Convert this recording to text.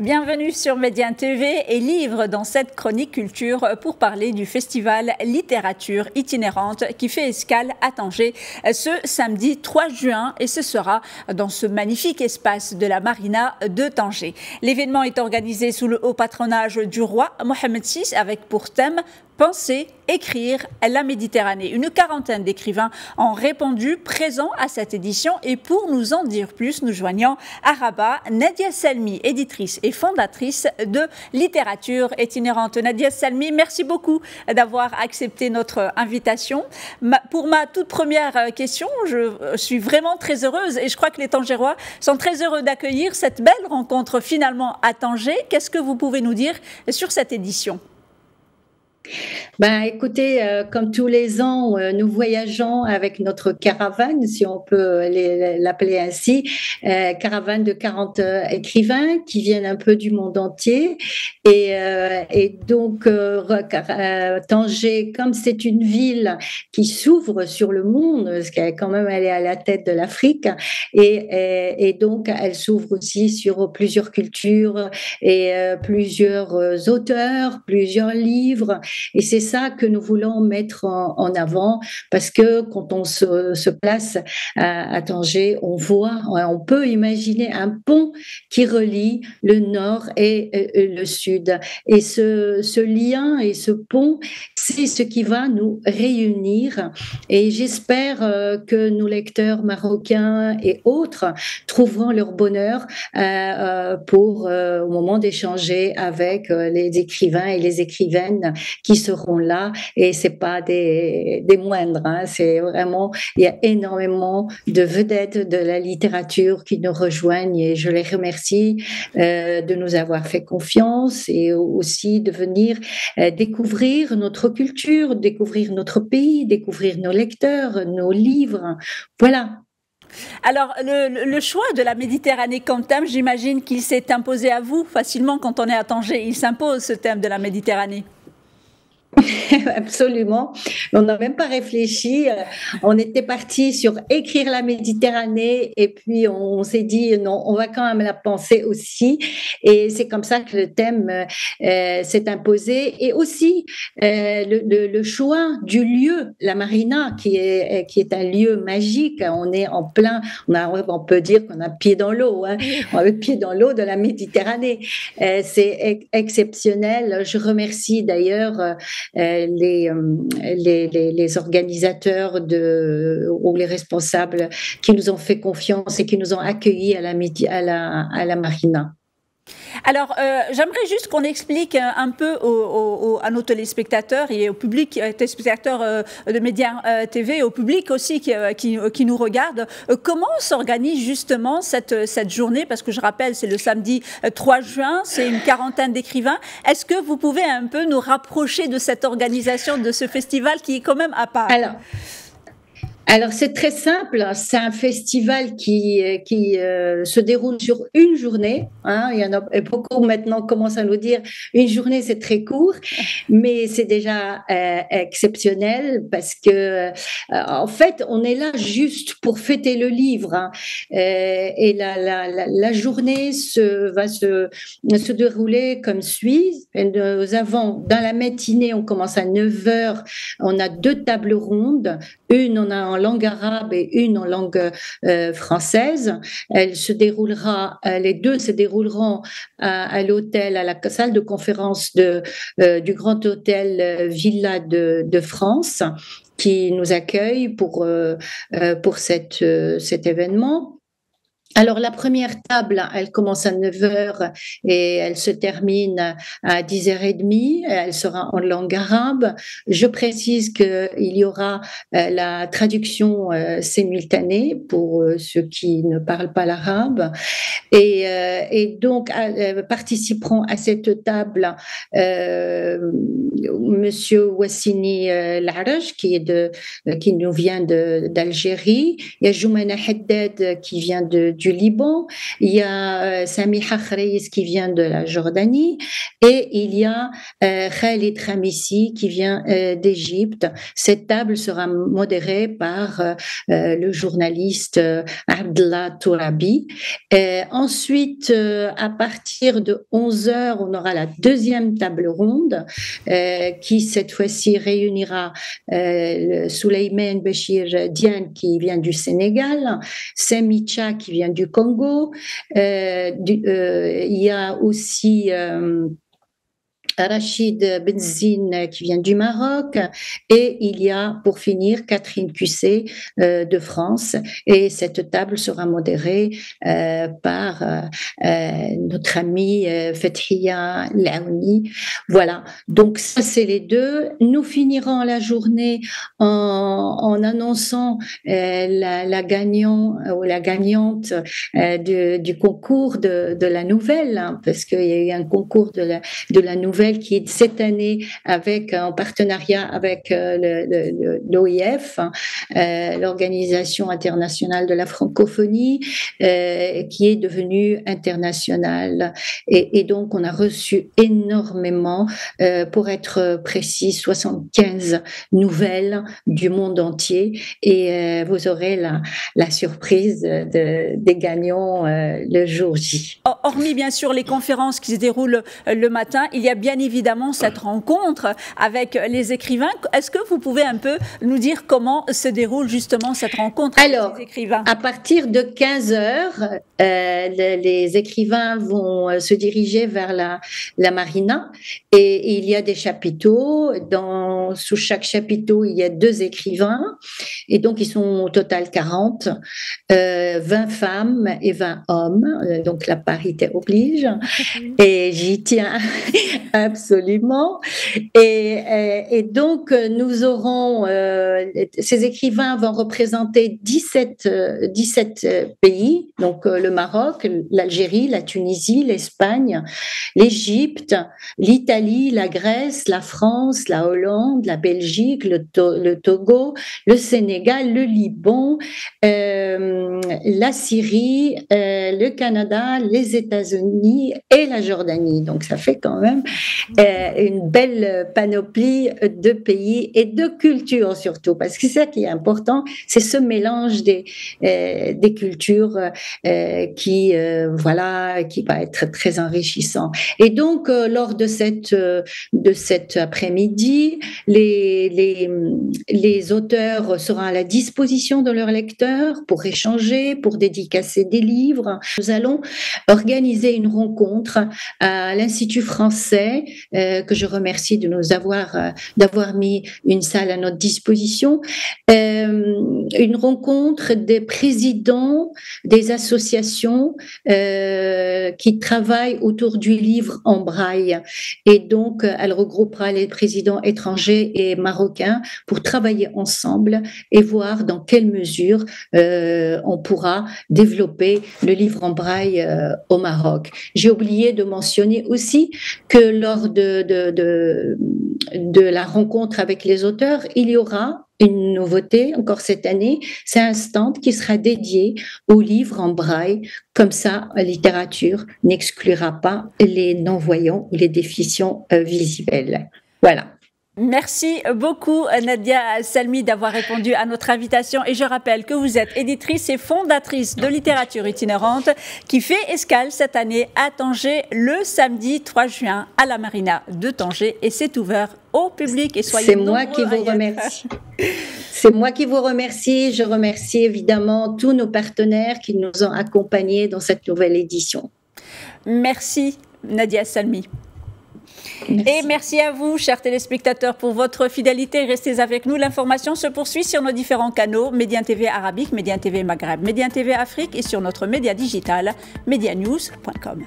Bienvenue sur Média TV et Livre dans cette chronique culture pour parler du festival littérature itinérante qui fait escale à Tanger ce samedi 3 juin et ce sera dans ce magnifique espace de la Marina de Tanger. L'événement est organisé sous le haut patronage du roi Mohamed VI avec pour thème Penser, écrire la Méditerranée. Une quarantaine d'écrivains ont répondu présents à cette édition et pour nous en dire plus, nous joignons à Rabat Nadia Salmi, éditrice et fondatrice de littérature itinérante. Nadia Salmi, merci beaucoup d'avoir accepté notre invitation. Pour ma toute première question, je suis vraiment très heureuse et je crois que les Tangérois sont très heureux d'accueillir cette belle rencontre finalement à Tanger. Qu'est-ce que vous pouvez nous dire sur cette édition ? Ben, écoutez, comme tous les ans, nous voyageons avec notre caravane, si on peut l'appeler ainsi, caravane de 40 écrivains qui viennent un peu du monde entier. Et donc, Tanger, comme c'est une ville qui s'ouvre sur le monde, parce qu'elle quand même elle est à la tête de l'Afrique, et donc elle s'ouvre aussi sur plusieurs cultures et plusieurs auteurs, plusieurs livres. Et c'est ça que nous voulons mettre en avant parce que quand on se place à Tanger, on peut imaginer un pont qui relie le nord et le sud. Et ce lien et ce pont, c'est ce qui va nous réunir. Et j'espère que nos lecteurs marocains et autres trouveront leur bonheur au moment d'échanger avec les écrivains et les écrivaines qui seront là, et c'est pas des moindres, hein. C'est vraiment, il y a énormément de vedettes de la littérature qui nous rejoignent et je les remercie de nous avoir fait confiance et aussi de venir découvrir notre culture, découvrir notre pays, découvrir nos lecteurs, nos livres. Voilà. Alors, le choix de la Méditerranée comme thème, j'imagine qu'il s'est imposé à vous facilement quand on est à Tanger. Il s'impose ce thème de la Méditerranée. Absolument. On n'a même pas réfléchi. On était parti sur écrire la Méditerranée et puis on s'est dit non, on va quand même la penser aussi. Et c'est comme ça que le thème s'est imposé. Et aussi le choix du lieu, la Marina, qui est un lieu magique. On est en plein, on peut dire qu'on a pied dans l'eau, hein. On a le pied dans l'eau de la Méditerranée. C'est exceptionnel. Je remercie d'ailleurs les organisateurs ou les responsables qui nous ont fait confiance et qui nous ont accueillis à la Marina. Alors, j'aimerais juste qu'on explique un peu à nos téléspectateurs et au public, téléspectateurs de Média TV, au public aussi qui nous regarde, comment s'organise justement cette journée, parce que je rappelle, c'est le samedi 3 juin, c'est une quarantaine d'écrivains. Est-ce que vous pouvez un peu nous rapprocher de cette organisation, de ce festival qui est quand même à part ? Alors c'est très simple, c'est un festival qui se déroule sur une journée, hein. Il y en a beaucoup maintenant commencent à nous dire une journée c'est très court, mais c'est déjà exceptionnel parce que en fait on est là juste pour fêter le livre, hein. Et la journée va se dérouler comme suit. Nous avons dans la matinée, on commence à 9h, on a 2 tables rondes, une on a en langue arabe et une en langue française. Les deux se dérouleront à l'hôtel, à la salle de conférence du Grand Hôtel Villa de France, qui nous accueille pour cet événement. Alors, la première table, elle commence à 9h et elle se termine à 10h30. Elle sera en langue arabe. Je précise qu'il y aura la traduction simultanée pour ceux qui ne parlent pas l'arabe. Et donc, participeront à cette table Monsieur Wassini Laraj, qui nous vient d'Algérie. Il y a Joumana Haddad qui vient du du Liban, il y a Samiha Khreis qui vient de la Jordanie, et il y a Khalid Khamissi qui vient d'Égypte. Cette table sera modérée par le journaliste Abdallah Tourabi. Ensuite, à partir de 11h, on aura la deuxième table ronde qui cette fois-ci réunira Souleymane Bachir Diane qui vient du Sénégal, Semicha qui vient du Congo, il y a aussi Rachid Benzine qui vient du Maroc, et il y a pour finir Catherine Cusset de France, et cette table sera modérée par notre amie Fethia Laouni. Voilà, donc ça c'est les deux. Nous finirons la journée en annonçant la gagnante ou la gagnante du concours de la nouvelle, hein, parce qu'il y a eu un concours de la nouvelle qui est cette année en partenariat avec l'OIF, l'Organisation internationale de la francophonie, qui est devenue internationale. Et donc, on a reçu énormément, pour être précis, 75 nouvelles du monde entier. Et vous aurez la surprise des gagnants le jour J. Hormis, bien sûr, les conférences qui se déroulent le matin, il y a bien évidemment cette rencontre avec les écrivains. Est-ce que vous pouvez un peu nous dire comment se déroule justement cette rencontre avec les écrivains? À partir de 15h, les écrivains vont se diriger vers la marina, et il y a des chapiteaux. Sous chaque chapiteau, il y a 2 écrivains, et donc ils sont au total 40, 20 femmes et 20 hommes, donc la parité oblige, et j'y tiens absolument. Et donc, nous aurons, ces écrivains vont représenter 17 pays, donc le Maroc, l'Algérie, la Tunisie, l'Espagne, l'Égypte, l'Italie, la Grèce, la France, la Hollande, la Belgique, le Togo, le Sénégal, le Liban, la Syrie, le Canada, les États-Unis et la Jordanie. Donc, ça fait quand même une belle panoplie de pays et de cultures surtout, parce que c'est ça qui est important, c'est ce mélange des cultures qui va être très enrichissant. Et donc, lors de cet après-midi, les auteurs seront à la disposition de leurs lecteurs pour échanger, pour dédicacer des livres. Nous allons organiser une rencontre à l'Institut français, que je remercie de nous d'avoir mis une salle à notre disposition, une rencontre des présidents des associations qui travaillent autour du livre en braille, et donc elle regroupera les présidents étrangers et marocains pour travailler ensemble et voir dans quelle mesure on pourra développer le livre en braille au Maroc. J'ai oublié de mentionner aussi que lors de la rencontre avec les auteurs, il y aura une nouveauté encore cette année, c'est un stand qui sera dédié aux livres en braille. Comme ça, la littérature n'exclura pas les non-voyants ou les déficients visuels. Voilà. Merci beaucoup Nadia Salmi d'avoir répondu à notre invitation, et je rappelle que vous êtes éditrice et fondatrice de Littérature itinérante qui fait escale cette année à Tanger le samedi 3 juin à la marina de Tanger, et c'est ouvert au public, et soyez C'est moi qui vous remercie. C'est moi qui vous remercie. Je remercie évidemment tous nos partenaires qui nous ont accompagnés dans cette nouvelle édition. Merci Nadia Salmi. Merci. Et merci à vous, chers téléspectateurs, pour votre fidélité. Restez avec nous. L'information se poursuit sur nos différents canaux, Média TV Arabique, Média TV Maghreb, Média TV Afrique, et sur notre média digital, medianews.com.